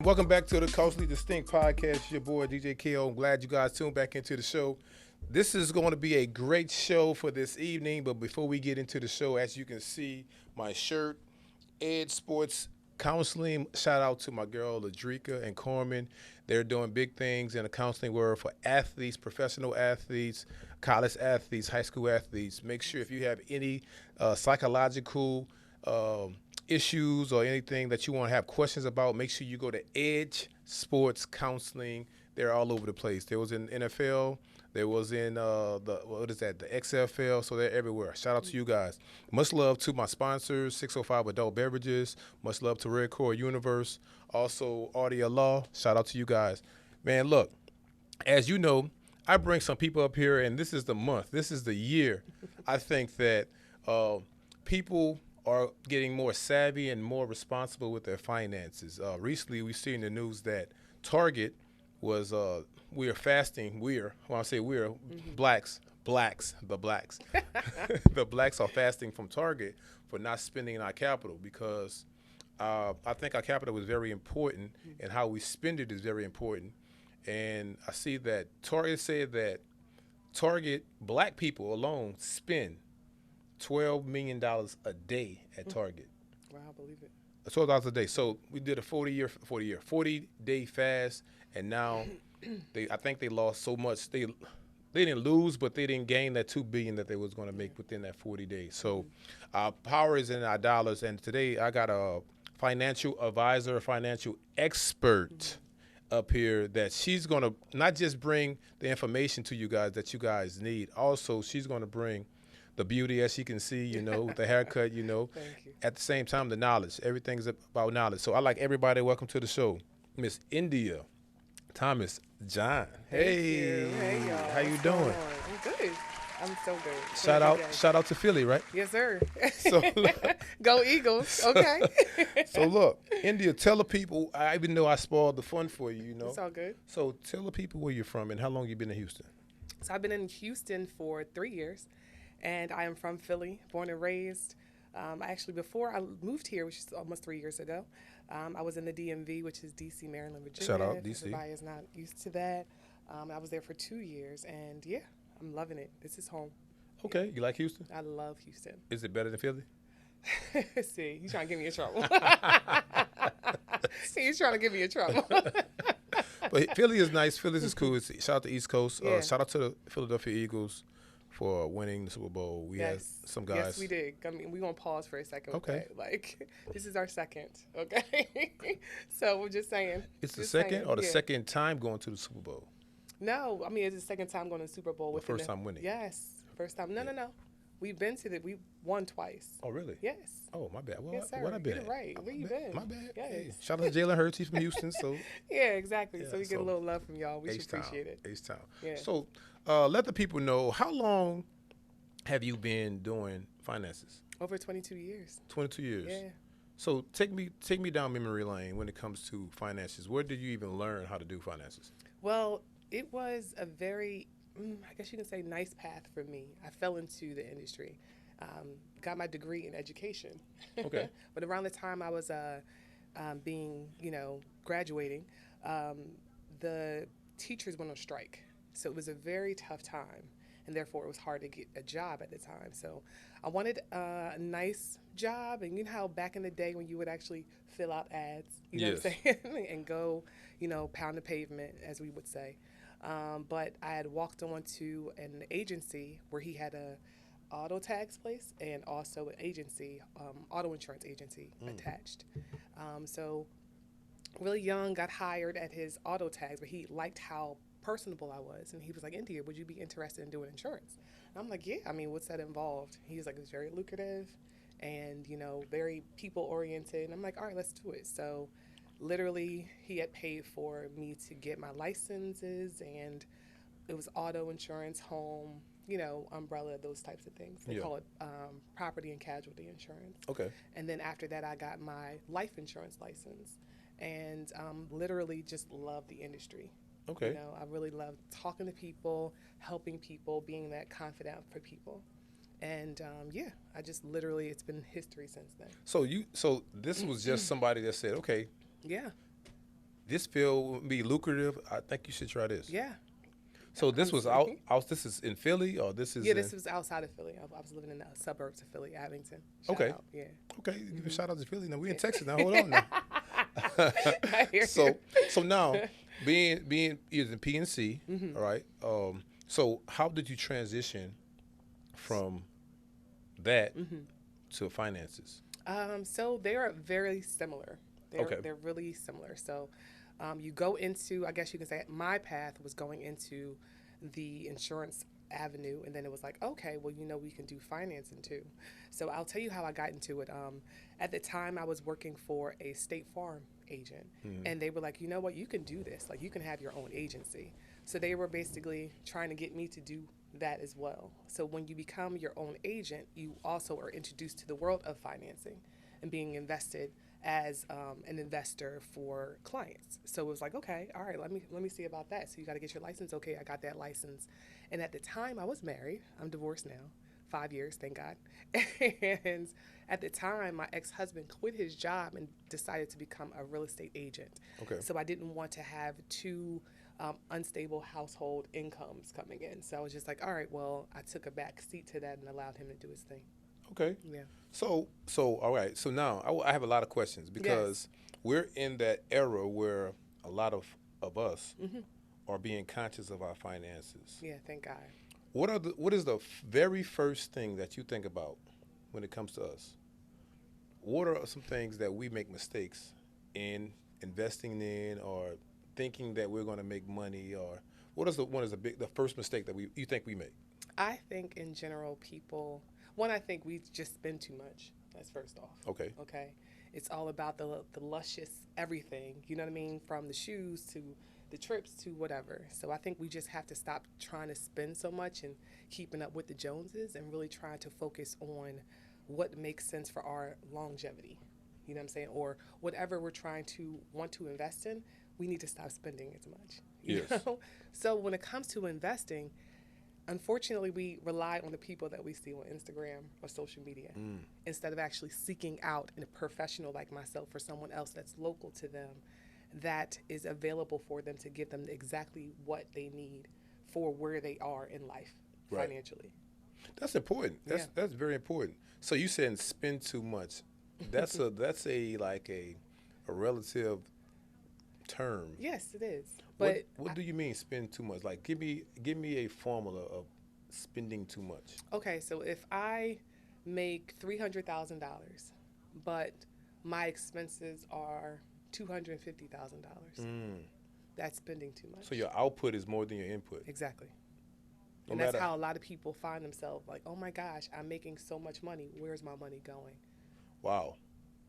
Welcome back to the Culturally Distinct Podcast. It's your boy DJ KO. I'm glad you guys tuned back into the show. This is going to be a great show for this evening, but before we get into the show, as you can see, my shirt, Ed Sports Counseling. Shout out to my girl Ladrika and Corman. They're doing big things in the counseling world for athletes, professional athletes, college athletes, high school athletes. Make sure if you have any psychological issues or anything that you want to have questions about, make sure you go to Edge Sports Counseling. They're all over the place. There was in NFL. There was in the XFL. So they're everywhere. Shout out to you guys. Much love to my sponsors, 605 Adult Beverages. Much love to Red Core Universe. Also, Audio Law. Shout out to you guys. Man, look, as you know, I bring some people up here, and this is the month. This is the year. I think that people are getting more savvy and more responsible with their finances. Recently, we've seen the news that Target was we are fasting. When I say we're, blacks, the blacks. The blacks are fasting from Target for not spending our capital because I think our capital is very important, and how we spend it is very important. And I see that Target said that black people alone spend $12 million a day at Target. Wow, I believe it. $12 a day. So we did a 40-day fast, and now I think they lost so much. They didn't lose, but they didn't gain that $2 billion that they was going to make within that 40 days. So our power is in our dollars, and today I got a financial advisor, a financial expert up here that she's going to not just bring the information to you guys that you guys need. Also, she's going to bring the beauty, as you can see, with the haircut, Thank you. At the same time, the knowledge. Everything's about knowledge. So I like everybody. Welcome to the show, Miss India Thomas John. Hey, Hey, y'all. How you What's doing? going on? I'm good. I'm so good. Shout out to Philly, right? Yes, sir. So Go Eagles. Okay. So look, India, tell the people. Even though I spoiled the fun for you, It's all good. So tell the people where you're from and how long you been in Houston. So I've been in Houston for 3 years, and I am from Philly, born and raised. Before I moved here, which is almost 3 years ago, I was in the DMV, which is D.C., Maryland, Virginia. Shout out, D.C. Everybody is not used to that. I was there for 2 years, and yeah, I'm loving it. This is home. Okay, you like Houston? I love Houston. Is it better than Philly? See, he's trying to get me in trouble. He's trying to get me in trouble. But Philly is nice. Philly is cool. Shout out to East Coast. Yeah. Shout out to the Philadelphia Eagles for winning the Super Bowl. We had some guys. Yes, we did. I mean, we're going to pause for a second. Okay. Like, this is our second, okay? So we're just saying. It's the just second saying, or the yeah. second time going to the Super Bowl? No, I mean, it's the second time going to the Super Bowl. The first time winning. Yes, first time. No. We've been to we won twice. Oh, really? Yes. Oh, my bad. Well, Yes, sir. what I been Get it at? right. Where you been? My bad. Yes. Hey, shout out to Jalen Hurts. He's from Houston, so Yeah, exactly. Yeah, so we get so a little love from y'all. We should H-Town. appreciate it. H-Town. Yeah. So let the people know, how long have you been doing finances? Over 22 years. 22 years. Yeah. So take me down memory lane when it comes to finances. Where did you even learn how to do finances? Well, it was a very, I guess you can say, nice path for me. I fell into the industry, got my degree in education. Okay. But around the time I was graduating, the teachers went on strike. So it was a very tough time, and therefore it was hard to get a job at the time. So I wanted a nice job, and you know how back in the day when you would actually fill out ads, you know what I'm saying, and go, pound the pavement, as we would say. But I had walked on to an agency where he had a auto tags place and also an agency, auto insurance agency attached. So really young, got hired at his auto tags, but he liked how personable I was. And he was like, India, would you be interested in doing insurance? And I'm like, yeah, I mean, what's that involved? He was like, it's very lucrative and, very people oriented. And I'm like, all right, let's do it. So literally he had paid for me to get my licenses, and it was auto insurance, home, umbrella, those types of things. They call it property and casualty insurance. Okay. And then after that, I got my life insurance license, and literally just loved the industry. Okay. I really love talking to people, helping people, being that confidant for people. And I just literally, it's been history since then. So this was just somebody that said, okay, Yeah. this field would be lucrative. I think you should try this. Yeah, So this was honestly. out. This is in Philly, or this is Yeah, in. this was outside of Philly. I was living in the suburbs of Philly, Abington. Shout Okay. out, yeah. Okay, give a shout out to Philly. Now we in Yeah. Texas now. Hold on now. I hear so you. so now being using PNC, Mm-hmm. all right. So how did you transition from that Mm-hmm. to finances? So they are very similar. Okay. They're really similar. So you go into, I guess you can say, my path was going into the insurance avenue, and then it was like, okay, well, we can do financing too. So I'll tell you how I got into it. At the time, I was working for a State Farm agent, and they were like, you know what, you can do this. Like, you can have your own agency. So they were basically trying to get me to do that as well. So when you become your own agent, you also are introduced to the world of financing and being invested as an investor for clients. So it was like, okay, all right, let me see about that. So you got to get your license. Okay, I got that license. And at the time, I was married. I'm divorced now, 5 years, thank God. And at the time, my ex-husband quit his job and decided to become a real estate agent. Okay. So I didn't want to have two unstable household incomes coming in. So I was just like, all right, well, I took a back seat to that and allowed him to do his thing. Okay. Yeah. So all right. So now I have a lot of questions because we're in that era where a lot of us Mm-hmm. are being conscious of our finances. Yeah, thank God. What is the very first thing that you think about when it comes to us? What are some things that we make mistakes in investing in, or thinking that we're going to make money, or what is the first mistake that you think we make? I think in general, I think we just spend too much. That's first off. Okay. Okay. It's all about the luscious everything. You know what I mean? From the shoes to the trips to whatever. So I think we just have to stop trying to spend so much and keeping up with the Joneses and really trying to focus on what makes sense for our longevity. You know what I'm saying? Or whatever we're trying to want to invest in, we need to stop spending as much. You Yes. know? So when it comes to investing, unfortunately, we rely on the people that we see on Instagram or social media instead of actually seeking out a professional like myself or someone else that's local to them that is available for them to give them exactly what they need for where they are in life Right. financially. That's important. Yeah. That's very important. So you saying spend too much. That's a like a relative term. Yes, it is. What But what do you mean spend too much? Like give me a formula of spending too much. okay, so if I make $300,000, but my expenses are $250,000, that's spending too much. So your output is more than your input. Exactly. No And that's matter how a lot of people find themselves like, oh my gosh, I'm making so much money. Where's my money going? wow.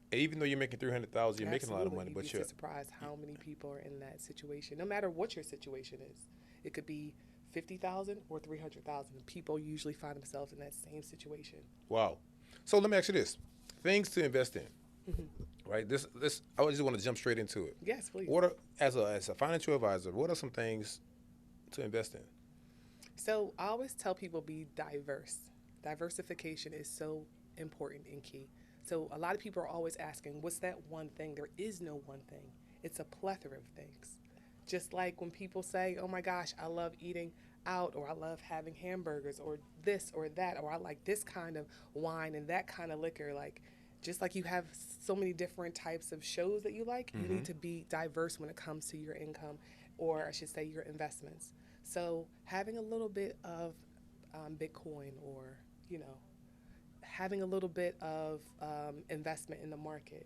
And even though you're making 300,000, you're making a lot of money, You'd but be you're surprised how many people are in that situation. No matter what your situation is, it could be 50,000 or 300,000. People usually find themselves in that same situation. wow. So let me ask you this: things to invest in, right? This I just want to jump straight into it. Yes, please. What are as a financial advisor? What are some things to invest in? So I always tell people be diverse. Diversification is so important and key. So a lot of people are always asking, what's that one thing? There is no one thing. It's a plethora of things. Just like when people say, oh my gosh, I love eating out, or I love having hamburgers, or this or that, or I like this kind of wine and that kind of liquor. Like, just like you have so many different types of shows that you like, you need to be diverse when it comes to your income, or I should say your investments. So having a little bit of Bitcoin, or, you know, having a little bit of investment in the market.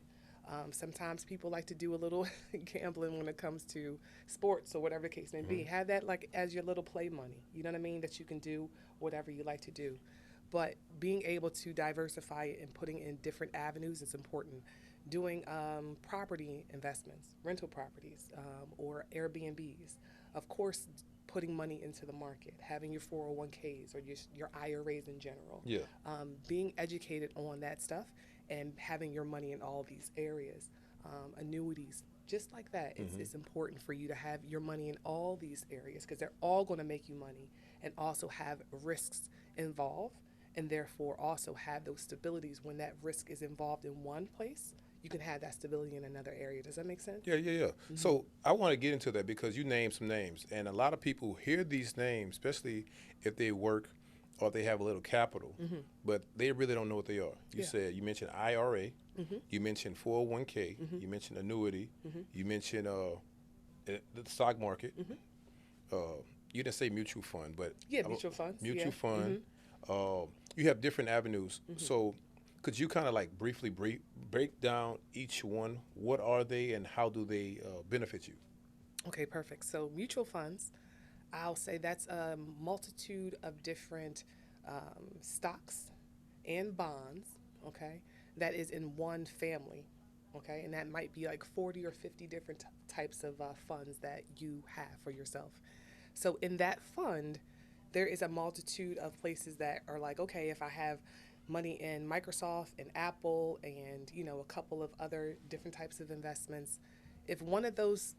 Sometimes people like to do a little gambling when it comes to sports or whatever the case may be. Have that like as your little play money. You know what I mean? That you can do whatever you like to do. But being able to diversify it and putting in different avenues is important. Doing property investments, rental properties, or Airbnbs. Of course, putting money into the market, having your 401ks or your IRAs in general. Yeah. Being educated on that stuff and having your money in all these areas. Annuities, just like that. It's important for you to have your money in all these areas because they're all going to make you money and also have risks involved, and therefore also have those stabilities when that risk is involved in one place. you can have that stability in another area. Does that make sense? Yeah, yeah, yeah. So I want to get into that because you named some names, and a lot of people hear these names, especially if they work or they have a little capital, but they really don't know what they are. You Yeah. said you mentioned IRA, you mentioned 401k, you mentioned annuity, you mentioned the stock market. Uh, you didn't say mutual fund, but Yeah, mutual funds. mutual Yeah. fund. You have different avenues. So could you kind of like briefly break down each one? What are they and how do they benefit you? Okay, perfect. So mutual funds, I'll say that's a multitude of different stocks and bonds, okay, that is in one family, okay, and that might be like 40 or 50 different types of funds that you have for yourself. So in that fund, there is a multitude of places that are like, okay, if I have money in Microsoft and Apple and, a couple of other different types of investments, if one of those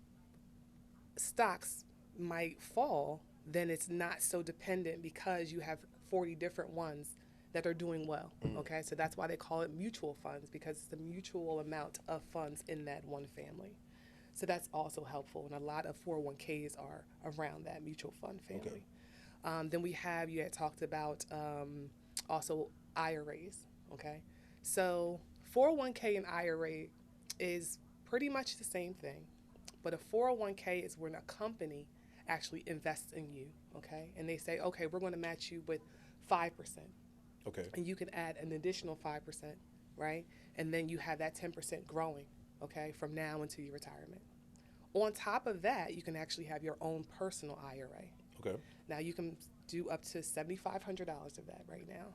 stocks might fall, then it's not so dependent because you have 40 different ones that are doing well. Okay, so that's why they call it mutual funds, because it's the mutual amount of funds in that one family. So that's also helpful, and a lot of 401ks are around that mutual fund family. Okay. Then we have, you had talked about also IRAs. Okay, so 401k and IRA is pretty much the same thing, but a 401k is when a company actually invests in you. Okay, and they say, okay, we're going to match you with 5%. Okay. And you can add an additional 5%, right? And then you have that 10% growing, okay, from now until your retirement. On top of that, you can actually have your own personal IRA. Okay. Now you can do up to $7,500 of that right now,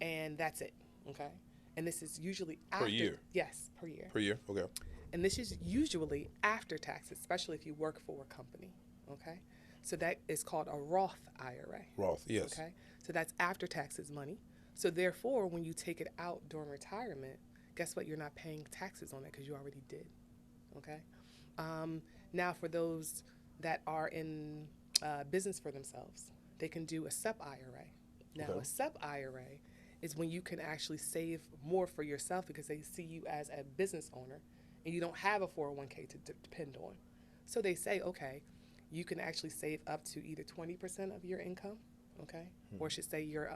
and that's it, okay? And this is usually after. Per year? Yes, per year. Per year? Okay. And this is usually after taxes, especially if you work for a company, okay? So that is called a Roth IRA. Roth, yes. Okay, so that's after taxes money. So therefore, when you take it out during retirement, guess what? You're not paying taxes on it because you already did. Okay. Now, for those that are in business for themselves, they can do a SEP IRA. Now, Okay. a SEP IRA is when you can actually save more for yourself because they see you as a business owner and you don't have a 401k to depend on. So they say, okay, you can actually save up to either 20% of your income, okay, or I should say your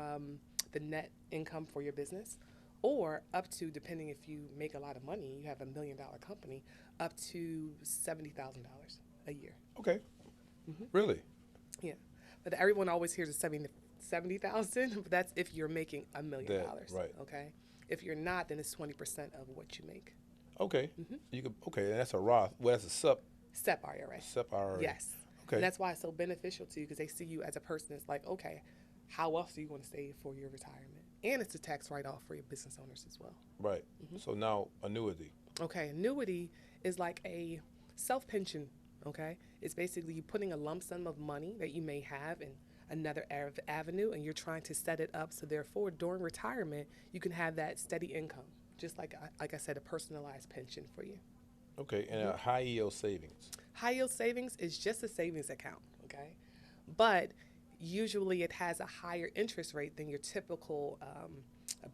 the net income for your business, or up to, depending if you make a lot of money, you have $1 million company, up to $70,000 a year. Okay. Really? Yeah, but everyone always hears the 70,000, but that's if you're making $1 million. Right. Okay, if you're not, then it's 20% of what you make. Okay. You could. Okay, and that's a Roth. Well, that's a SEP IRA. SEP IRA. Yes. Okay. And that's why it's so beneficial to you because they see you as a person. It's like, okay, how else are you going to save for your retirement? And it's a tax write-off for your business owners as well. Right. So now annuity. Okay, annuity is like a self-pension, okay? It's basically you putting a lump sum of money that you may have in another avenue and you're trying to set it up so therefore during retirement you can have that steady income, just like I said, a personalized pension for you. Okay, and high yield savings. High yield savings is just a savings account, okay? But usually it has a higher interest rate than your typical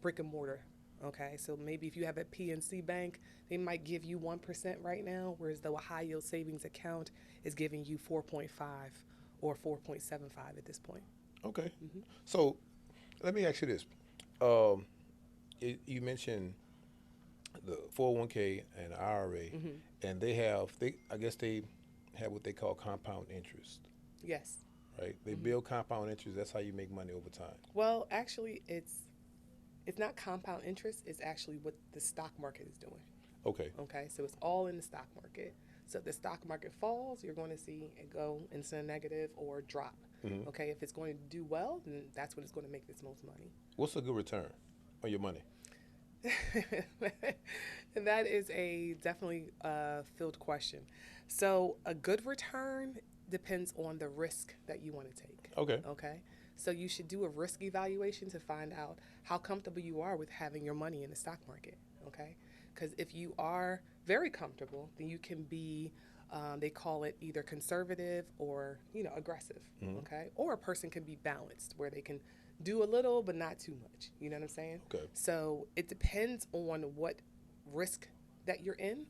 brick and mortar, okay? So maybe if you have a PNC bank, they might give you 1% right now, whereas the high yield savings account is giving you 4.5 or 4.75 at this point. Okay. So let me ask you this. You mentioned the 401k and IRA, and I guess they have what they call compound interest, Yes. right? They build compound interest. That's how you make money over time. Well, actually, it's not compound interest. It's actually what the stock market is doing. Okay. Okay, so it's all in the stock market. So if the stock market falls, you're going to see it go into a negative or drop. Okay, if it's going to do well, then that's when it's going to make its most money. What's a good return on your money? And that is a definitely filled question. So a good return depends on the risk that you want to take. Okay. Okay. So you should do a risk evaluation to find out how comfortable you are with having your money in the stock market. Okay. Because if you are very comfortable, then you can be, they call it either conservative or, aggressive. Okay. Or a person can be balanced where they can do a little, but not too much. You know what I'm saying? Okay. So it depends on what risk that you're in.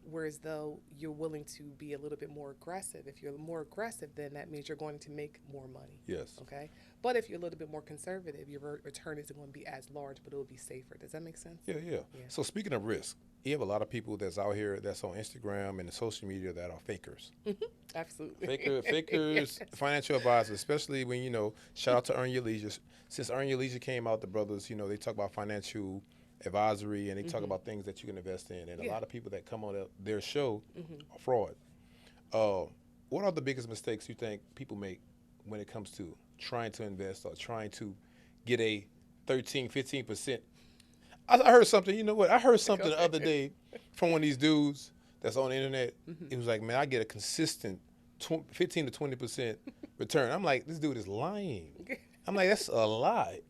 Whereas though you're willing to be a little bit more aggressive. If you're more aggressive, then that means you're going to make more money. Yes. Okay. But if you're a little bit more conservative, your return isn't going to be as large, but it will be safer. Does that make sense? Yeah, yeah. Yeah. So speaking of risk, you have a lot of people that's out here that's on Instagram and the social media that are fakers. Absolutely. Fakers, Yes. financial advisors, especially when, shout out to Earn Your Leisure. Since Earn Your Leisure came out, the brothers, they talk about financial advisory and they talk about things that you can invest in. And a Yeah. lot of people that come on their show Mhm. are fraud. What are the biggest mistakes you think people make when it comes to trying to invest or trying to get a 13, 15%? I heard something, you know what? I heard something the other day from one of these dudes that's on the internet. It was like, man, I get a consistent 15 to 20% return. I'm like, this dude is lying. I'm like, that's a lie.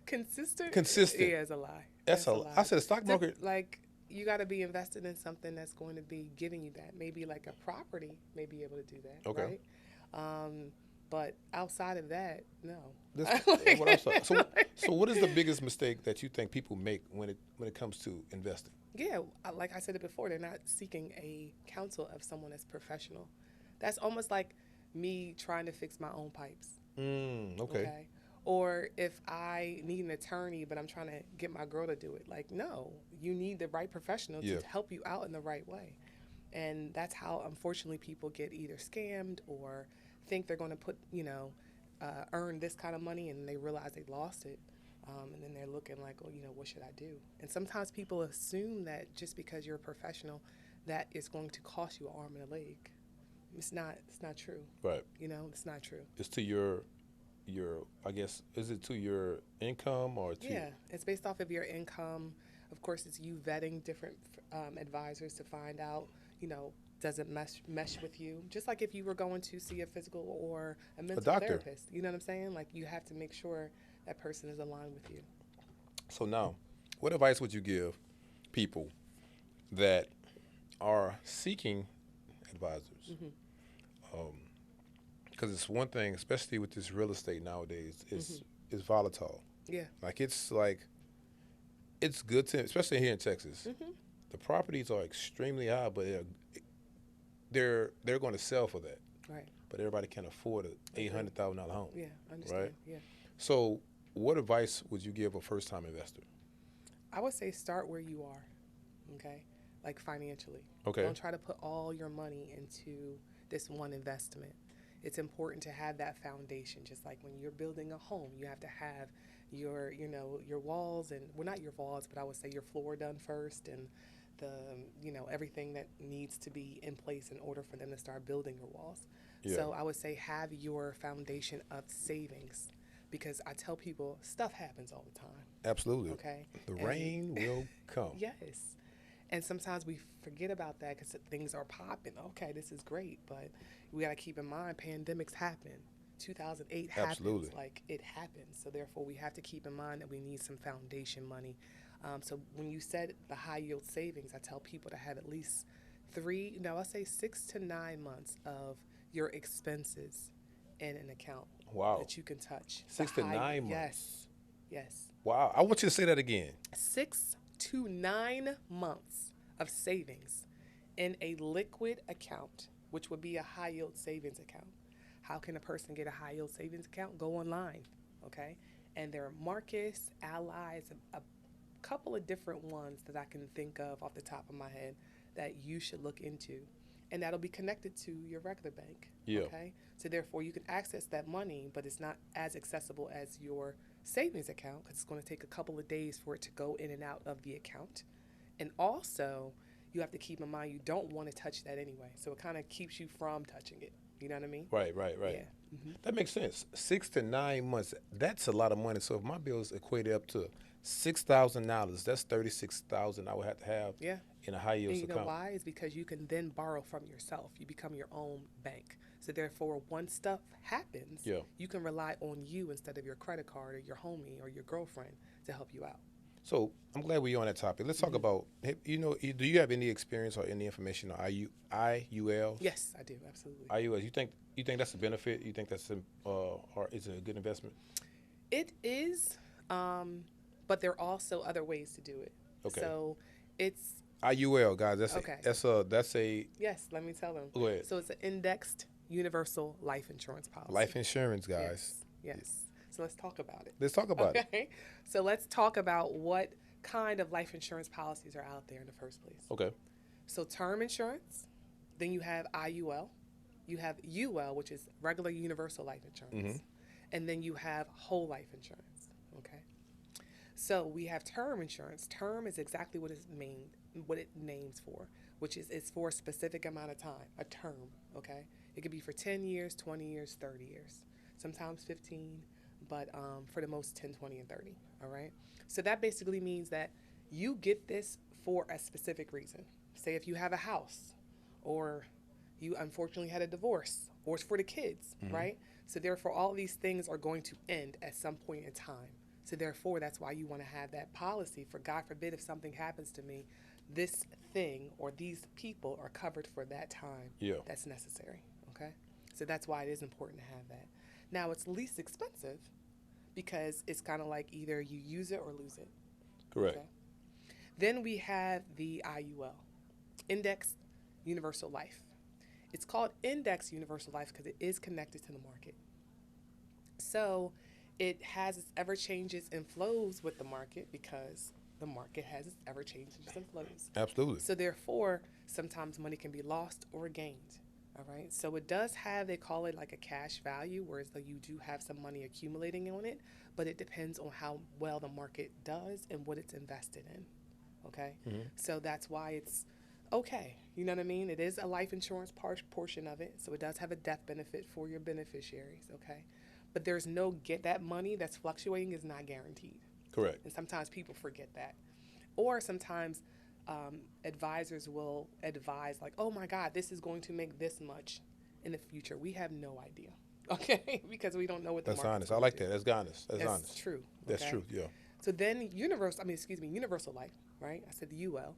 Consistent. Consistent. Yeah, it's a lie. That's a lie. I said the stock market. Like, you got to be invested in something that's going to be giving you that. Maybe like a property may be able to do that. Okay. Right? But outside of that, no. That's Like- what I'm saying. So what is the biggest mistake that you think people make when it comes to investing? Yeah, like I said it before, they're not seeking a counsel of someone that's professional. That's almost like me trying to fix my own pipes. Okay. Or if I need an attorney, but I'm trying to get my girl to do it. Like, no, you need the right professional Yeah. to help you out in the right way. And that's how, unfortunately, people get either scammed or think they're going to earn this kind of money and they realize they lost it. And then they're looking like, well, what should I do? And sometimes people assume that just because you're a professional, that is going to cost you an arm and a leg. It's not true. Right. It's not true. It's to your I guess, is it to your income or to Yeah, it's based off of your income. Of course, it's you vetting different advisors to find out, does it mesh with you? Just like if you were going to see a physical or a mental doctor. therapist. You know what I'm saying? Like, you have to make sure that person is aligned with you. So now, what advice would you give people that are seeking advisors? Because it's one thing, especially with this real estate nowadays, it's volatile. Yeah. It's good to, especially here in Texas. The properties are extremely high, but they're going to sell for that. Right. But everybody can't afford an $800,000 home. Yeah, I understand. Right? Yeah. So, what advice would you give a first-time investor? I would say start where you are, okay? Like, financially. Okay. Don't try to put all your money into this one investment. It's important to have that foundation. Just like when you're building a home, you have to have your walls and, well, not your walls, but I would say your floor done first and everything that needs to be in place in order for them to start building your walls. Yeah. So I would say have your foundation of savings, because I tell people stuff happens all the time. Absolutely. Okay. The And- rain will come. Yes. And sometimes we forget about that because things are popping. Okay, this is great, but we got to keep in mind pandemics happen. 2008 happens. Absolutely. Like, it happens. So therefore, we have to keep in mind that we need some foundation money. So when you said the high yield savings, I tell people to have at least I'll say 6 to 9 months of your expenses in an account Wow. that you can touch. 6 The to high- 9 months. Yes. Yes. Wow. I want you to say that again. 6 to 9 months of savings in a liquid account, which would be a high yield savings account. How can a person get a high yield savings account? Go online, okay? And there are Marcus, Allies, a couple of different ones that I can think of off the top of my head that you should look into. And that'll be connected to your regular bank, Yeah. okay? So therefore, you can access that money, but it's not as accessible as your savings account because it's going to take a couple of days for it to go in and out of the account. And also, you have to keep in mind you don't want to touch that anyway. So it kind of keeps you from touching it. You know what I mean? Right. Yeah. That makes sense. 6 to 9 months. That's a lot of money. So if my bills equated up to $6,000, that's $36,000 I would have to have Yeah. in a high yield And you know account. why? It's because you can then borrow from yourself. You become your own bank. So therefore, once stuff happens, Yeah. you can rely on you instead of your credit card or your homie or your girlfriend to help you out. So I'm glad we're on that topic. Let's talk about, do you have any experience or any information on IUL? Yes, I do. Absolutely. IUL, you think that's a benefit? You think that's or is it a good investment? It is, but there are also other ways to do it. Okay. So it's IUL, guys. Okay. That's a Yes, let me tell them. go ahead. So it's an indexed universal life insurance policy. Life insurance, guys. Yes. Yes. So let's talk about it. Let's talk about it. Okay. So let's talk about what kind of life insurance policies are out there in the first place. Okay. So term insurance, then you have IUL, you have UL, which is regular universal life insurance, and then you have whole life insurance. Okay. So we have term insurance. Term is exactly what it names for, which is it's for a specific amount of time, a term. Okay. It could be for 10 years, 20 years, 30 years, sometimes 15, but for the most 10, 20, and 30. All right. So that basically means that you get this for a specific reason. Say if you have a house, or you unfortunately had a divorce, or it's for the kids, right? So therefore, all these things are going to end at some point in time. So therefore, that's why you want to have that policy for, God forbid, if something happens to me, this thing or these people are covered for that time that's necessary, okay? So that's why it is important to have that. Now, it's least expensive because it's kind of like either you use it or lose it. Correct. Okay? Then we have the IUL, Indexed Universal Life. It's called Indexed Universal Life because it is connected to the market. So it has its ever changes and flows with the market because the market has its ever changes and flows. Absolutely. So therefore, sometimes money can be lost or gained. All right. So it does have, they call it like a cash value, whereas though you do have some money accumulating on it, but it depends on how well the market does and what it's invested in. Okay. So that's why it's okay. You know what I mean? It is a life insurance portion of it. So it does have a death benefit for your beneficiaries. Okay. But there's no that money that's fluctuating is not guaranteed. Correct. And sometimes people forget that. Or sometimes advisors will advise like, oh my God, this is going to make this much in the future. We have no idea. Okay. Because we don't know what the That's market's honest. I going like to do. that. That's honest. That's honest. True. That's okay? true. Yeah. So then universal life, right? I said the UL.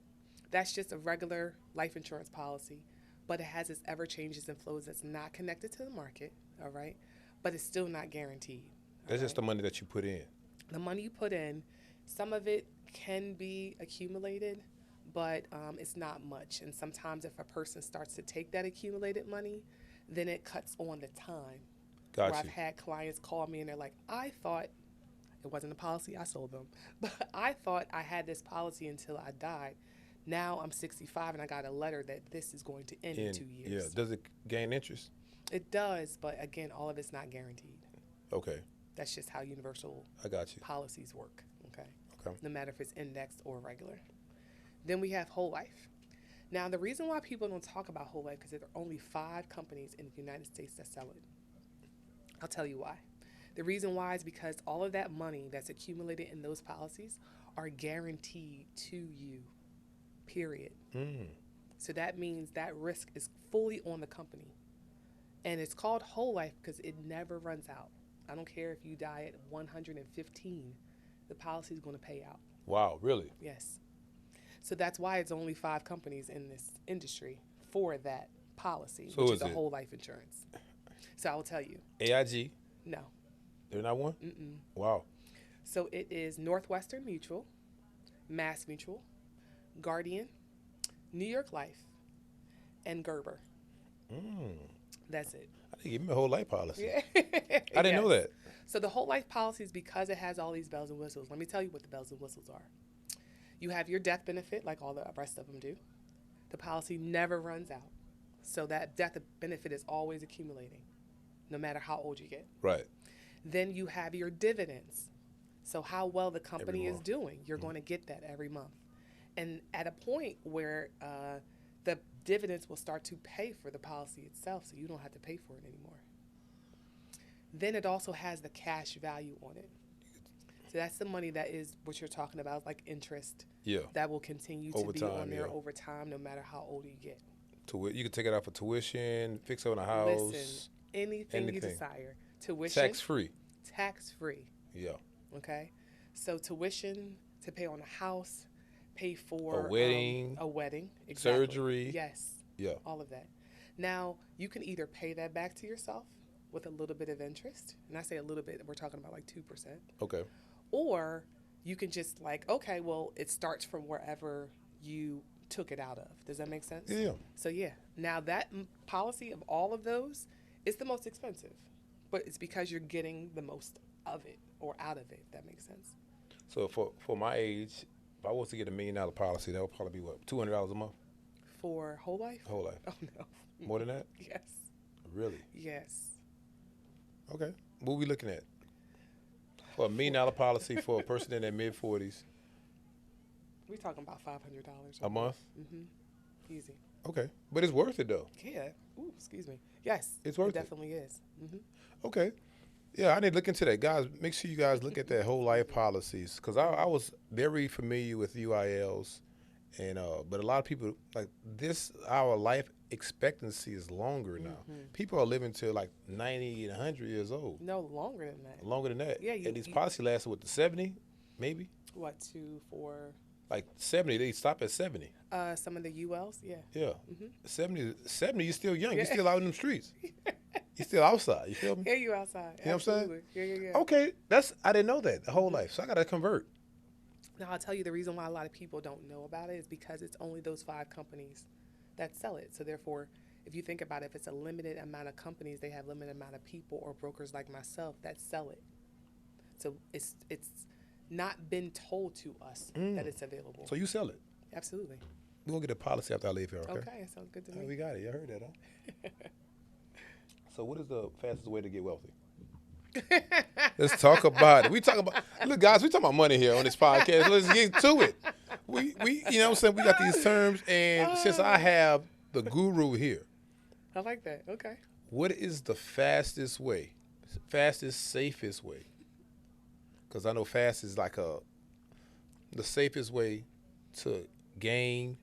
That's just a regular life insurance policy, but it has its ever changes and flows that's not connected to the market, all right? But it's still not guaranteed. That's just the money that you put in. The money you put in, some of it can be accumulated, but it's not much. And sometimes if a person starts to take that accumulated money, then it cuts on the time. Got Where you. I've had clients call me and they're like, I thought it wasn't a policy, I sold them. But I thought I had this policy until I died. Now I'm 65 and I got a letter that this is going to end in 2 years. Yeah. Does it gain interest? It does, but again, all of it's not guaranteed. Okay. That's just how universal I got you. policies work, okay? Okay. No matter if it's indexed or regular. Then we have whole life. Now, the reason why people don't talk about whole life is because there are only 5 companies in the United States that sell it. I'll tell you why. The reason why is because all of that money that's accumulated in those policies are guaranteed to you, period. So that means that risk is fully on the company. And it's called whole life because it never runs out. I don't care if you die at 115, the policy is going to pay out. Wow. Really? Yes. So that's why it's only 5 companies in this industry for that policy, So which is is a it- whole life insurance. So I will tell you, AIG. no. They're not one? Wow. So it is Northwestern Mutual, Mass Mutual, Guardian, New York Life, and Gerber. That's it. I didn't give me a whole life policy. Yeah. I didn't know that. So the whole life policy is because it has all these bells and whistles. Let me tell you what the bells and whistles are. You have your death benefit like all the rest of them do. The policy never runs out. So that death benefit is always accumulating, no matter how old you get. Right. Then you have your dividends. So how well the company is month. doing, you're going to get that every month. And at a point where the dividends will start to pay for the policy itself, so you don't have to pay for it anymore. Then it also has the cash value on it. So that's the money that is what you're talking about, like interest. Yeah. That will continue to Over be time, on there yeah. over time, no matter how old you get. You can take it out for tuition, fix it on a house. Listen, anything you desire. Tuition. Tax free. Tax free. Yeah. Okay. So tuition to pay on a house, pay for A wedding. a wedding. Exactly. Surgery. Yes. Yeah. All of that. Now, you can either pay that back to yourself with a little bit of interest. And I say a little bit, we're talking about like 2%. Okay. Or you can just like, okay, well, it starts from wherever you took it out of. Does that make sense? Yeah. So yeah, now that policy of all of those is the most expensive, but it's because you're getting the most of it or out of it. If that makes sense. So for my age, if I was to get $1 million policy, that would probably be what, $200 a month? For whole life? Whole life. Oh no. More than that? Yes. Really? Yes. Okay. What are we looking at? For $1 million policy for a person in their mid-40s. We're talking about $500 A month? Easy. Okay. But it's worth it, though. Yeah. Ooh, excuse me. Yes. It's worth it. it. Definitely is. Okay. Yeah, I need to look into that. Guys, make sure you guys look at that whole life policies. Because I was very familiar with UILs. And but a lot of people, like this, our life expectancy is longer now. People are living to like 90 and 100 years old. No, longer than that. Longer than that. Yeah. And these policies last, what, to 70, maybe? What, 2, 4? Like 70, they stop at 70. Some of the ULs, yeah. Yeah. 70, you're still young. Yeah. You're still out in the streets. You're still outside. You feel me? Yeah, you outside. You know what I'm saying? Yeah. Okay, I didn't know that the whole life. So I got to convert. Now, I'll tell you the reason why a lot of people don't know about it is because it's only those 5 companies that sell it. So therefore, if you think about it, if it's a limited amount of companies, they have limited amount of people or brokers like myself that sell it. So it's not been told to us that it's available. So you sell it. Absolutely. We're going to get a policy after I leave here, okay? Okay, sounds good to me. We got it. You heard that, huh? So what is the fastest way to get wealthy? Let's talk about it. Look, guys, we talking about money here on this podcast. Let's get to it. We you know what I'm saying? We got these terms, and since I have the guru here, I like that. Okay. what is the fastest, safest way? Because I know fast is like the safest way to gain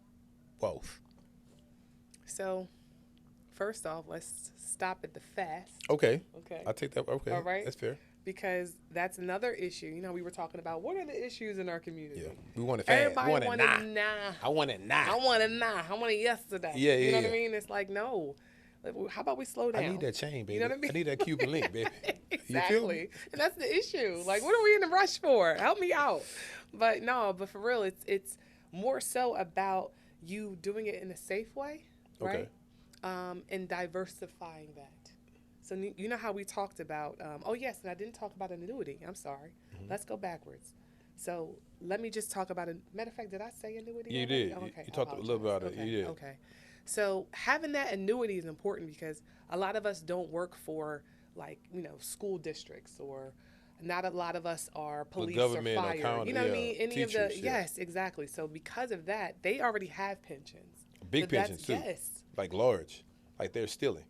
wealth. So, first off, let's stop at the fast. Okay. Okay. I'll take that. Okay. All right. That's fair. Because that's another issue. You know, we were talking about what are the issues in our community. Yeah. We want it fast. Everybody wanted wanted now. now. I want it now. I want it now. I want it yesterday. Yeah, You know yeah, what I yeah. mean? It's like, no. How about we slow down? I need that chain, baby. You know what I mean? I need that Cuban link, baby. Exactly. You feel me? And that's the issue. Like, what are we in a rush for? Help me out. But no, but for real, it's more so about you doing it in a safe way, right? Okay. And diversifying that. So you know how we talked about, oh yes, and I didn't talk about an annuity. I'm sorry. Let's go backwards. So let me just talk about matter of fact, did I say annuity? You already? did. Oh, okay. You talked a little about it. Okay. You did. Okay. So having that annuity is important because a lot of us don't work for school districts, or not a lot of us are police or government or fire. county, You know what I yeah, mean? Any teachers, of the yeah. yes, exactly. So because of that, they already have pensions. Big So that's- pensions, too. Yes. Like large. Like they're stealing.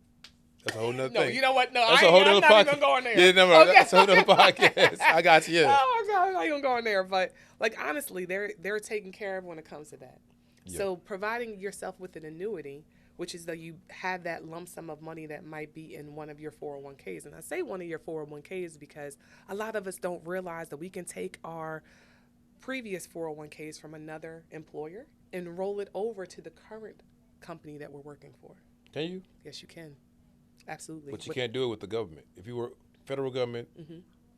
That's a whole nother No, thing. you know what? No, That's I'm a whole not nother even podcast. gonna go in there. Yeah, no, Okay. that's a whole nother podcast. I got you. Yeah. Oh my God, I'm not even going there. But like honestly, they're taken care of when it comes to that. Yeah. So providing yourself with an annuity, which is that you have that lump sum of money that might be in one of your 401ks. And I say one of your 401ks because a lot of us don't realize that we can take our previous 401ks from another employer and roll it over to the current company that we're working for. Can you? Yes, you can. Absolutely. But you can't do it with the government. If you were federal government,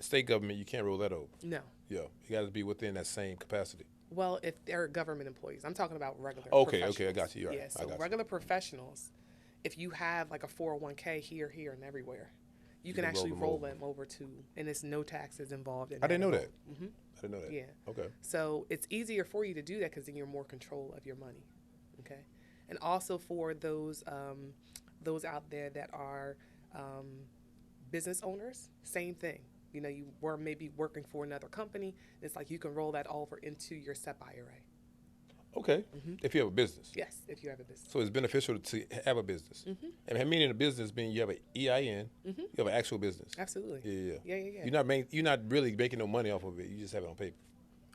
state government, you can't roll that over. No. Yeah. You got to be within that same capacity. Well, if they're government employees, I'm talking about regular Okay, professionals. I got you. You're right. Yeah, I so got you. regular professionals, if you have like a 401k here, and everywhere, you can can roll actually them roll over. them over to, and it's no taxes involved in I didn't know at that. all. Mhm. I didn't know that. Yeah. Okay. So it's easier for you to do that because then you're more control of your money. Okay. And also for those out there that are business owners, same thing. You know, you were maybe working for another company. It's like you can roll that over into your SEP IRA. Okay. If you have a business. Yes, if you have a business. So it's beneficial to have a business. And meaning a business being you have an EIN, you have an actual business. Absolutely. Yeah. Yeah. You're not really making no money off of it. You just have it on paper.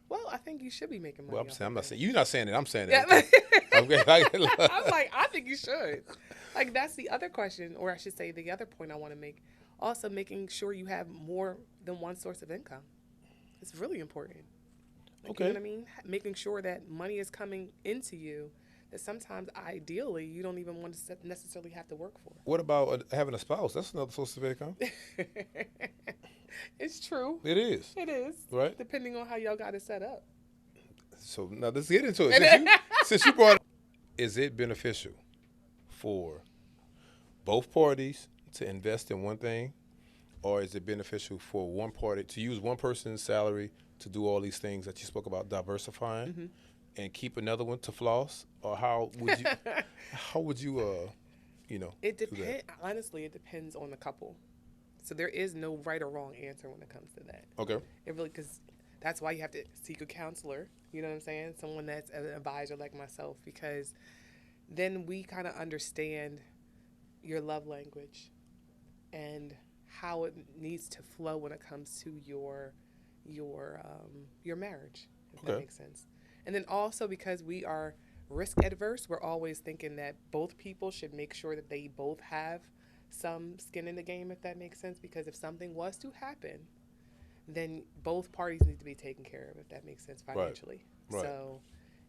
Well, I think you should be making money. Well, I'm off saying, I'm of not it. saying you're not saying it. I'm saying Yeah. that. Okay. I'm like, I think you should. Like, that's the other question, or I should say the other point I want to make. Also, making sure you have more than one source of income. It's really important. Like, Okay. You know what I mean? Making sure that money is coming into you that sometimes, ideally, you don't even want to necessarily have to work for. What about having a spouse? That's another source of income. It's true. It is. It is. Right. Depending on how y'all got it set up. So now let's get into it. Since you brought is it beneficial for both parties to invest in one thing, or is it beneficial for one party to use one person's salary to do all these things that you spoke about, diversifying, and keep another one to floss? Or how would you, how would you, It do that? depends. Honestly, it depends on the couple. So there is no right or wrong answer when it comes to that. Okay. It really, because that's why you have to seek a counselor. You know what I'm saying? Someone that's an advisor like myself, because then we kind of understand your love language and how it needs to flow when it comes to your marriage, if that Okay. makes sense. And then also because we are risk adverse, we're always thinking that both people should make sure that they both have some skin in the game, if that makes sense. Because if something was to happen, then both parties need to be taken care of, if that makes sense Right. financially. Right. So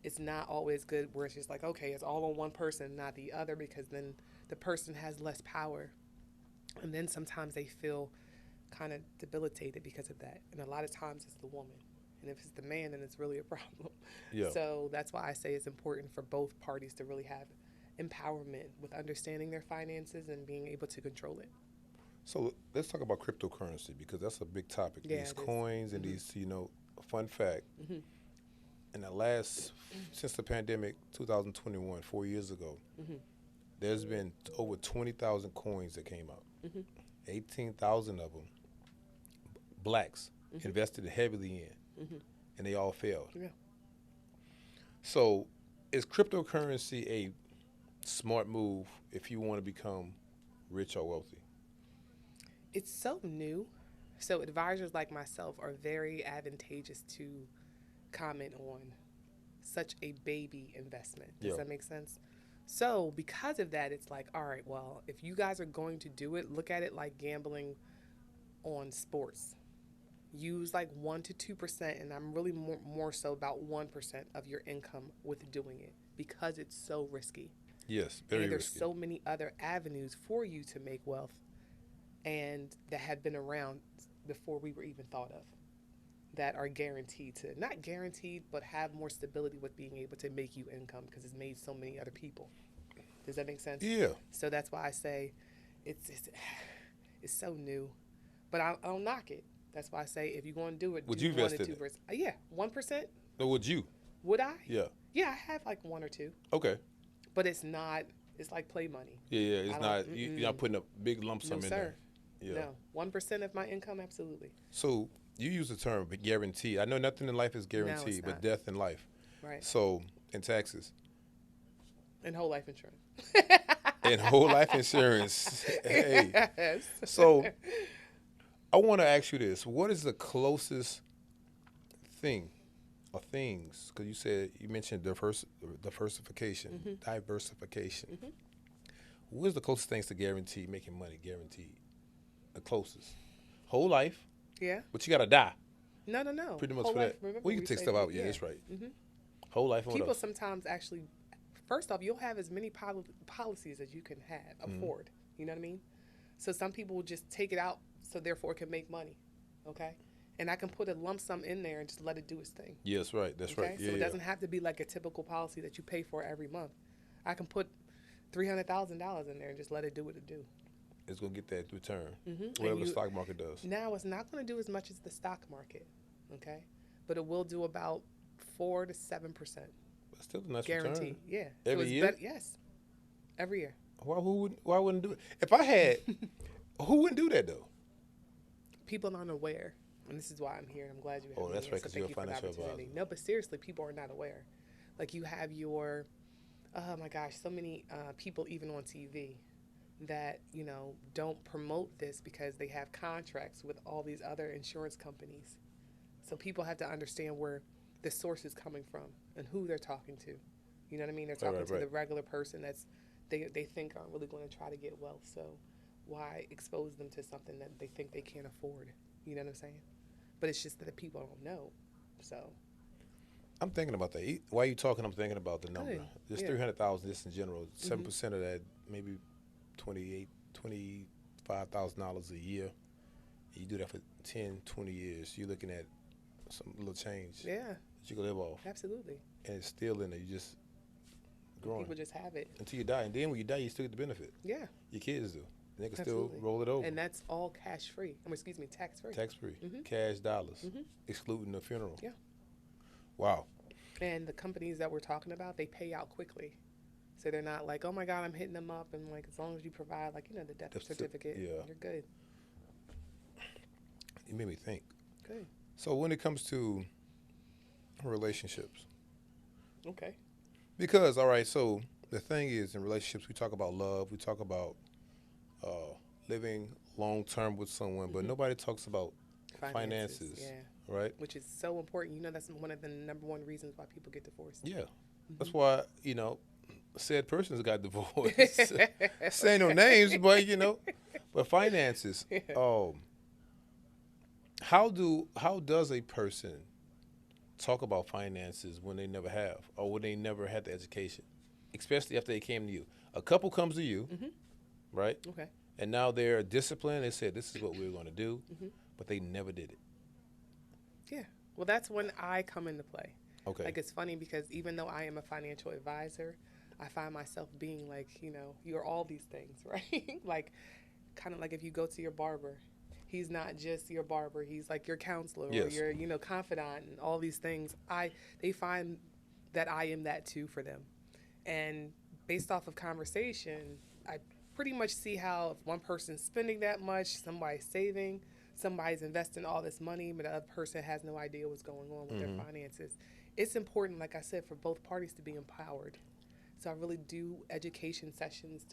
it's not always good where it's just like, okay, it's all on one person, not the other, because then the person has less power. And then sometimes they feel kind of debilitated because of that. And a lot of times it's the woman. And if it's the man, then it's really a problem. Yeah. So that's why I say it's important for both parties to really have empowerment with understanding their finances and being able to control it. So let's talk about cryptocurrency because that's a big topic. Yeah, These it is. coins and these, fun fact. In the last, since the pandemic, 2021, 4 years ago, there's been over 20,000 coins that came out. 18,000 of them, blacks, invested heavily in, and they all failed. Yeah. So is cryptocurrency a smart move if you want to become rich or wealthy? It's so new. So advisors like myself are very advantageous to comment on such a baby investment. Does Yeah. that make sense? So because of that, it's like, all right, well, if you guys are going to do it, look at it like gambling on sports. Use like 1 to 2%, and I'm really more so about 1% of your income with doing it because it's so risky. Yes, very And there's risky. so many other avenues for you to make wealth and that had been around before we were even thought of, that are guaranteed to, not guaranteed, but have more stability with being able to make you income because it's made so many other people. Does that make sense? Yeah. So that's why I say it's so new, but I don't knock it. That's why I say if you're going to do it, Would do you 1 invest to in it? 2%. Yeah, 1%. Or would you? Would I? Yeah. Yeah, I have like 1 or 2, Okay. but it's not. It's like play money. Yeah, yeah. I It's don't- not. You're not putting a big lump sum No, in sir. there. Yeah. No, 1% of my income, absolutely. So you use the term guaranteed. I know nothing in life is guaranteed, but not. death and life. Right. So in taxes And whole life insurance. and whole life insurance. Hey. Yes. So I want to ask you this: what is the closest thing or things? Because you mentioned diversification. Diversification. What is the closest things to guaranteed making money? Guaranteed. The closest. Whole life, Yeah. but you got to die No, no, no. pretty much Whole for life, that. remember Well, you we can take say stuff that, out. Yeah, that's right. Mm-hmm. Whole life. And what People else? sometimes actually, first off, you'll have as many policies as you can afford. You know what I mean? So some people will just take it out, so therefore it can make money. Okay? And I can put a lump sum in there and just let it do its thing. Yes, right. That's Okay? right. Yeah, So it yeah. doesn't have to be like a typical policy that you pay for every month. I can put $300,000 in there and just let it do what it do. It's gonna get that return. And Whatever the you- stock market does. Now it's not going to do as much as the stock market, okay? But it will do about 4 to 7% But still a nice guaranteed. return. Yeah. Every it's year? yes, every year. Why wouldn't do it? If I had, who wouldn't do that though? People aren't aware, and this is why I'm here. And I'm glad you have Oh, me that's here, right, so 'cause thank you're a you for the financial opportunity. advisor. No, but seriously, people are not aware. Like you have your, oh my gosh, so many people even on TV that don't promote this because they have contracts with all these other insurance companies. So people have to understand where the source is coming from and who they're talking to. You know what I mean? They're talking to the regular person that's they think aren't really going to try to get wealth. So why expose them to something that they think they can't afford? You know what I'm saying? But it's just that the people don't know. So I'm thinking about that. While you talking, I'm thinking about the number. Good. Just Yeah. 300,000 just in general. 7% of that, maybe $25,000 a year. You do that for 10, 20 years. You're looking at some little change yeah, that you can live off. absolutely. And it's still in there. You just growing People just have it. until you die, and then when you die, you still get the benefit. Yeah, Your kids do. They can absolutely. still roll it over. And that's all cash free. Excuse me, tax free. Tax free, Mhm. cash dollars, Mhm. excluding the funeral. Yeah. Wow. And the companies that we're talking about, they pay out quickly. So they're not like, oh my God, I'm hitting them up. And like, as long as you provide, like, the death certificate, yeah. you're good. You made me think. Good. So when it comes to relationships, Okay. because, all right, so the thing is, in relationships, we talk about love, we talk about living long term with someone, but nobody talks about finances, Yeah. right? Which is so important. That's one of the number one reasons why people get divorced. Yeah. That's why, said persons got divorced. Say no names, but, but finances. Yeah. How does a person talk about finances when they never have, or when they never had the education, especially after they came to you? A couple comes to you, right? Okay. And now they're disciplined. They said, this is what we're going to do, but they never did it. Yeah. Well, that's when I come into play. Okay. Like, it's funny because even though I am a financial advisor, I find myself being like, you're all these things, right? Like, kind of like if you go to your barber, he's not just your barber. He's like your counselor or Yes. your, confidant and all these things. They find that I am that too for them. And based off of conversation, I pretty much see how if one person's spending that much, somebody's saving, somebody's investing all this money, but the other person has no idea what's going on with their finances. It's important, like I said, for both parties to be empowered. So I really do education sessions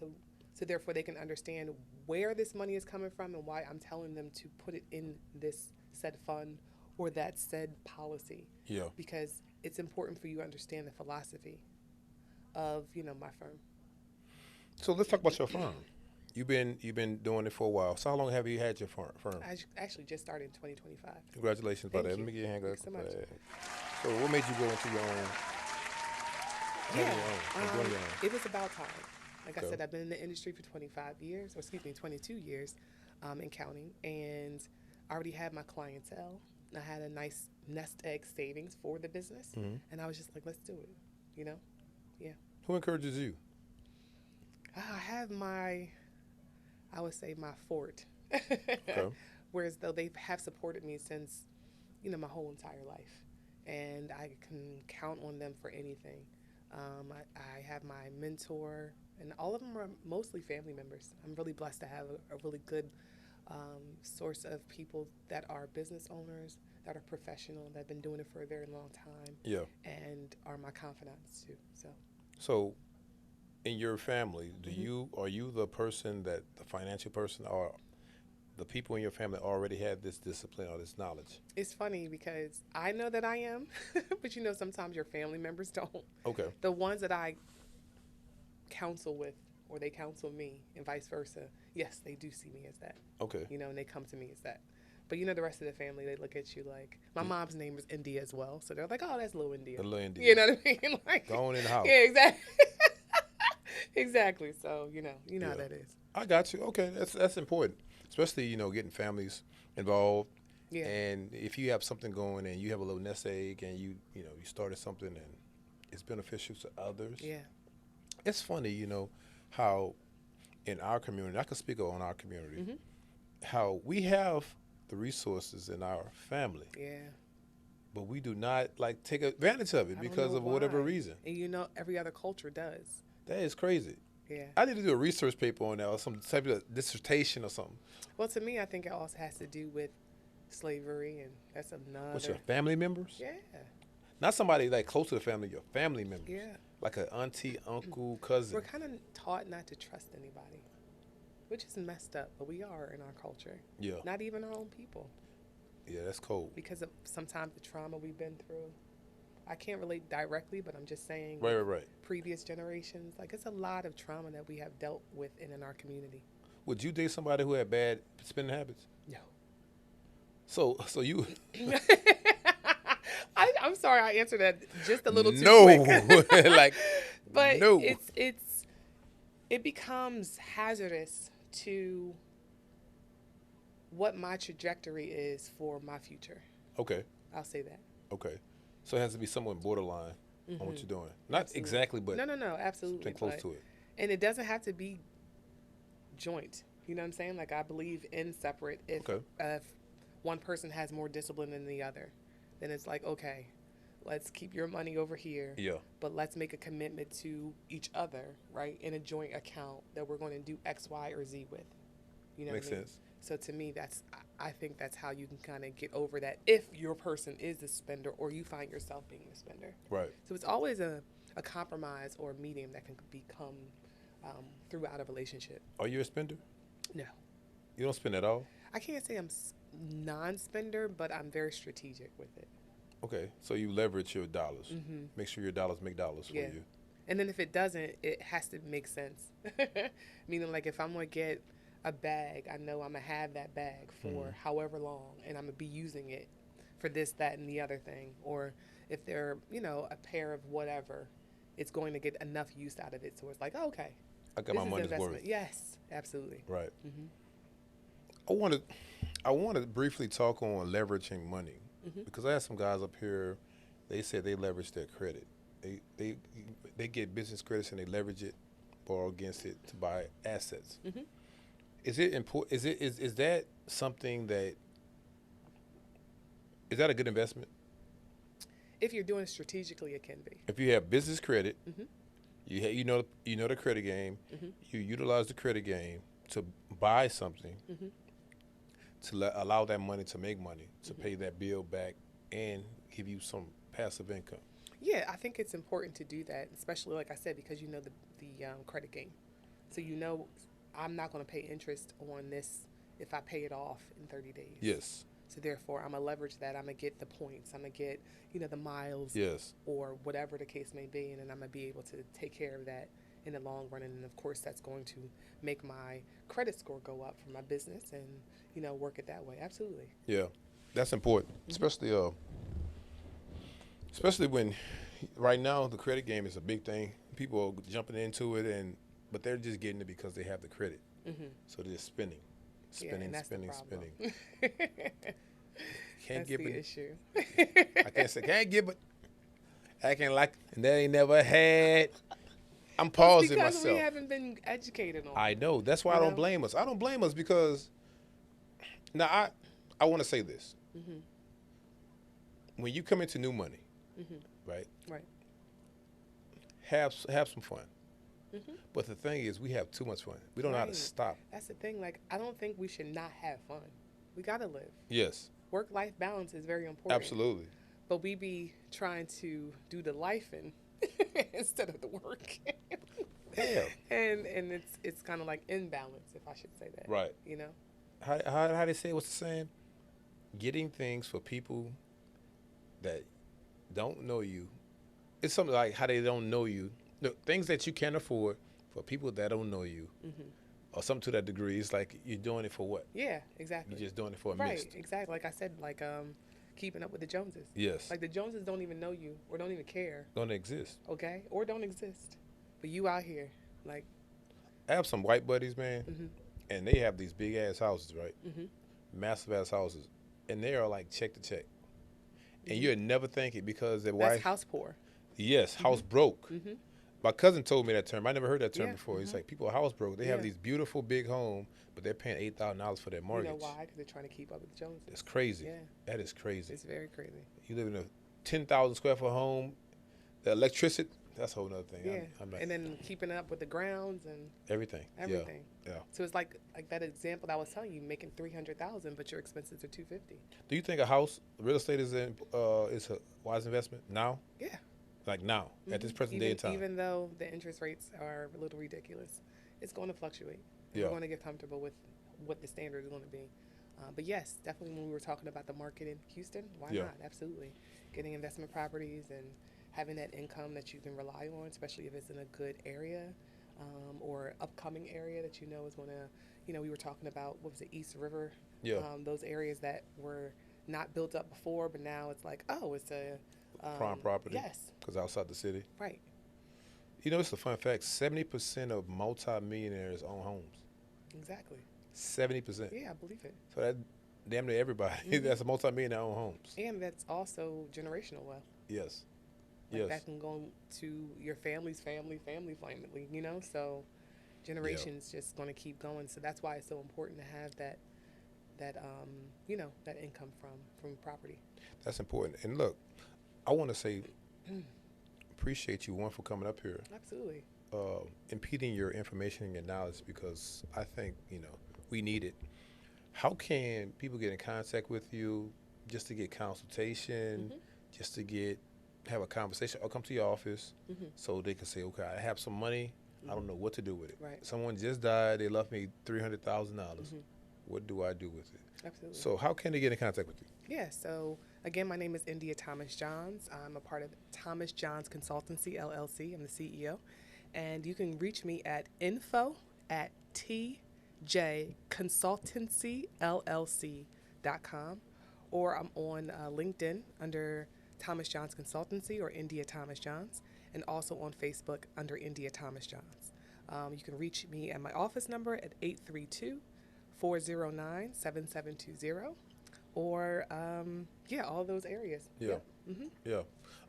so therefore they can understand where this money is coming from and why I'm telling them to put it in this said fund or that said policy. Yeah. Because it's important for you to understand the philosophy of, my firm. So let's talk about your firm. You've been doing it for a while. So how long have you had your firm? I actually just started in 2025. Congratulations about that. Thank Let me you. get your hand up. Thanks so much. So what made you go into your own? It was about time. Like I Okay. said, I've been in the industry for 22 years in counting, and I already had my clientele. I had a nice nest egg savings for the business, and I was just like, let's do it, Yeah. Who encourages you? I have I would say my fort. Okay. Whereas though they have supported me since, my whole entire life. And I can count on them for anything. I have my mentor, and all of them are mostly family members. I'm really blessed to have a really good source of people that are business owners, that are professional, that have been doing it for a very long time. Yeah. And are my confidants too. So in your family, are you the person that the financial person, or the people in your family already had this discipline or this knowledge? It's funny because I know that I am, but sometimes your family members don't. Okay. The ones that I counsel with, or they counsel me, and vice versa, yes, they do see me as that. Okay. And they come to me as that. But the rest of the family, they look at you like, my mom's name is India as well, so they're like, oh, that's little India. Little India. You know what I mean? Like, Going in the house. yeah, exactly. Exactly. So you know Yeah. how that is. I got you. Okay, that's important, especially getting families involved. Yeah. And if you have something going and you have a little nest egg and you started something and it's beneficial to others. Yeah. It's funny, how in our community, I can speak on our community, how we have the resources in our family, Yeah. but we do not take advantage of it I don't because know of whatever why. reason. And every other culture does. That is crazy. Yeah. I need to do a research paper on that or some type of dissertation or something. Well, to me, I think it also has to do with slavery, and that's another. What's your family members? Yeah. Not somebody close to the family, your family members. Yeah. Like an auntie, uncle, cousin. We're kind of taught not to trust anybody, which is messed up, but we are in our culture. Yeah. Not even our own people, Yeah, that's cold. because of sometimes the trauma we've been through. I can't relate directly, but I'm just saying. Right. Previous generations, it's a lot of trauma that we have dealt with in our community. Would you date somebody who had bad spending habits? No. So you I'm sorry, I answered that just a little too no, quick. But no. it becomes hazardous to what my trajectory is for my future. Okay. I'll say that. Okay. So it has to be someone borderline. on what you're doing. Not Absolutely. Exactly, but No, absolutely. something close to it. And it doesn't have to be joint. You know what I'm saying? Like, I believe in separate. Okay. If one person has more discipline than the other, then it's like, okay, let's keep your money over here, Yeah. but let's make a commitment to each other, right, in a joint account that we're going to do X, Y, or Z with. You know Makes what I mean? sense. So to me, I think that's how you can kind of get over that if your person is a spender or you find yourself being a spender. Right. So it's always a compromise or a medium that can become throughout a relationship. Are you a spender? No. You don't spend at all? I can't say I'm non-spender, but I'm very strategic with it. Okay. So you leverage your dollars. Make sure your dollars make dollars for Yeah. you. And then if it doesn't, it has to make sense. Meaning, like, if I'm going to get a bag, I know I'm going to have that bag for however long, and I'm going to be using it for this, that, and the other thing. Or if they're, a pair of whatever, it's going to get enough use out of it. So it's like, oh, okay. I got my money's worth. Yes, absolutely. Right. I want to briefly talk on leveraging money because I had some guys up here. They said they leverage their credit. They get business credits and they leverage it, borrow against it to buy assets. Is it important? Is that something that is that a good investment? If you're doing it strategically, it can be. If you have business credit, you know the credit game. You utilize the credit game to buy something, to allow that money to make money, to pay that bill back, and give you some passive income. Yeah, I think it's important to do that, especially like I said, because you know the credit game. So I'm not going to pay interest on this if I pay it off in 30 days. Yes. So therefore, I'm going to leverage that. I'm going to get the points. I'm going to get, the miles. Yes. Or whatever the case may be. And then I'm going to be able to take care of that in the long run. And of course, that's going to make my credit score go up for my business and, work it that way. Absolutely. Yeah, that's important, especially when right now the credit game is a big thing. People are jumping into it, but they're just getting it because they have the credit. So they're spending. Can't that's give the it. issue. I can't say can't give it. Acting like they ain't never had. I'm pausing because myself. we haven't been educated on. I know. That's why I don't blame us. I don't blame us because now I want to say this. When you come into new money, right? Right. Have some fun. But the thing is, we have too much fun. We don't know how to stop. That's the thing. Like, I don't think we should not have fun. We got to live. Yes. Work-life balance is very important. Absolutely. But we be trying to do the life and instead of the work. Yeah. And it's kind of like imbalance, if I should say that. Right. How they say, what's the saying? Getting things for people that don't know you. It's something like how they don't know you. Things that you can't afford for people that don't know you. Or something to that degree. It's like you're doing it for what? Yeah, exactly. You're just doing it for a right, mist. Exactly. Like I said, like keeping up with the Joneses. Yes. Like the Joneses don't even know you or don't even care. Don't exist. Okay? Or don't exist. But you out here, like. I have some white buddies, man, and they have these big ass houses, right? Massive ass houses, and they are like check to check, and you'd never think it because their wife. That's house poor. Yes, house broke. My cousin told me that term. I never heard that term before. It's like people are house broke. They have these beautiful big home, but they're paying $8,000 for their mortgage. You know why? Because they're trying to keep up with the Joneses. It's crazy. Yeah. That is crazy. It's very crazy. You live in a 10,000 square foot home. The electricity, that's a whole other thing. Yeah. I'm like, and then keeping up with the grounds and everything. everything. Yeah. So it's like that example that I was telling you, making $300,000, but your expenses are $250. Do you think a house, real estate is a wise investment now? Yeah. Like now, at this present day of time. Even though the interest rates are a little ridiculous, it's going to fluctuate. We're going to get comfortable with what the standard is going to be. But yes, definitely when we were talking about the market in Houston, why not? Absolutely. Getting investment properties and having that income that you can rely on, especially if it's in a good area or upcoming area that is going to, we were talking about, what was it, East River? Yeah. Those areas that were not built up before, but now it's like, oh, it's a prime property. Yes. Because outside the city. Right. It's a fun fact. 70% of multi-millionaires own homes. Exactly. 70%. Yeah, I believe it. So that damn near everybody that's a multi-millionaire own homes. And that's also generational wealth. Yes. Like Yes. that can go to your family's family, you know? So Yeah. generations just going to keep going. So that's why it's so important to have that you know, that income from property. That's important. And look, I want to say appreciate you one for coming up here, Absolutely. impeding your information and your knowledge because I think we need it. How can people get in contact with you just to get consultation, Mhm. just to have a conversation, or come to your office Mhm. so they can say, okay, I have some money, I don't Mhm. know what to do with it. Right. Someone just died, they left me $300,000. Mhm. What do I do with it? Absolutely. So how can they get in contact with you? Yeah, so again, my name is India Thomas Johns. I'm a part of Thomas Johns Consultancy LLC. I'm the CEO. And you can reach me at info@tjconsultancyllc.com, or I'm on LinkedIn under Thomas Johns Consultancy or India Thomas Johns, and also on Facebook under India Thomas Johns. You can reach me at my office number at 832-409-7720, or yeah, all those areas. Yeah. Yep. Hmm. Yeah.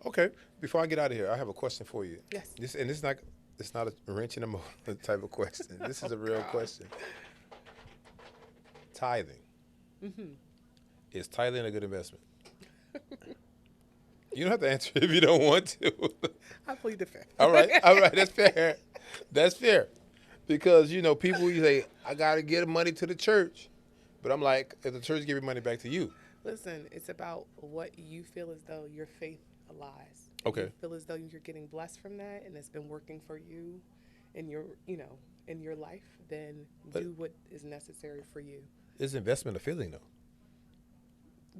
Okay. Before I get out of here, I have a question for you. Yes. This is not it's not a wrench in the motor type of question. This is a real God. question. Tithing. Hmm. Is tithing a good investment? You don't have to answer if you don't want to. I plead the fifth. All right. All right. That's fair. That's fair. Because people you say I gotta get money to the church, but I'm like, if the church give your money back to you. Listen, it's about what you feel as though your faith lies. Okay. You feel as though you're getting blessed from that, and it's been working for you in in your life. Then But- do what is necessary for you. Is investment a feeling though?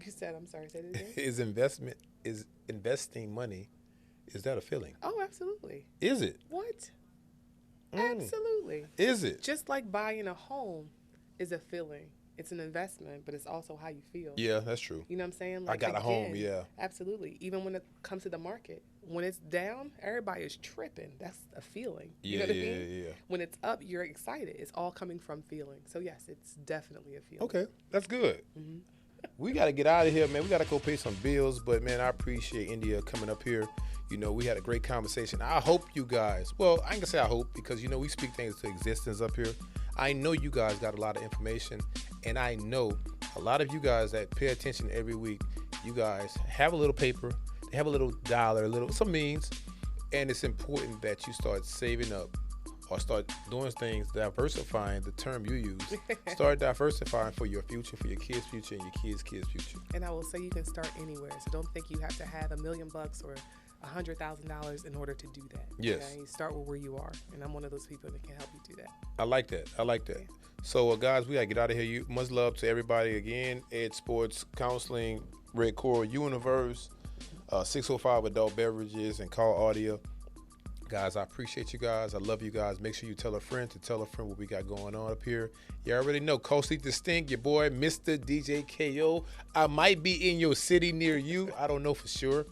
You said, I'm sorry, say it again. Is investing money? Is that a feeling? Oh, absolutely. Is it? What? Mm. Absolutely. Is it? Just like buying a home is a feeling. It's an investment, but it's also how you feel. Yeah, that's true. You know what I'm saying? I got a home, yeah. Absolutely. Even when it comes to the market, when it's down, everybody is tripping. That's a feeling. You Yeah, know what I yeah, mean? yeah. When it's up, you're excited. It's all coming from feeling. So yes, it's definitely a feeling. Okay, that's good. Mhm. We got to get out of here, man. We got to go pay some bills. But, man, I appreciate India coming up here. We had a great conversation. I hope you guys, well, I ain't going to say I hope because, we speak things to existence up here. I know you guys got a lot of information. And I know a lot of you guys that pay attention every week, you guys have a little paper, have a little dollar, some means. And it's important that you start saving up or start doing things, diversifying the term you use. Start diversifying for your future, for your kids' future, and your kids' kids' future. And I will say you can start anywhere. So don't think you have to have $1 million or $100,000 in order to do that. Yes. Okay? You start with where you are. And I'm one of those people that can help you do that. I like that. Yeah. So, guys, we got to get out of here. Much love to everybody again. Ed Sports Counseling, Red Core Universe, 605 Adult Beverages, and Call Audio. Guys, I appreciate you guys. I love you guys. Make sure you tell a friend what we got going on up here. You already know, Coasty Distinct, your boy, Mr. DJ KO. I might be in your city near you. I don't know for sure.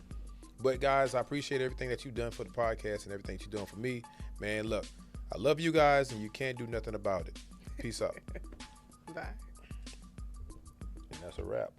But, guys, I appreciate everything that you've done for the podcast and everything you're doing for me. Man, look, I love you guys, and you can't do nothing about it. Peace out. Bye. And that's a wrap.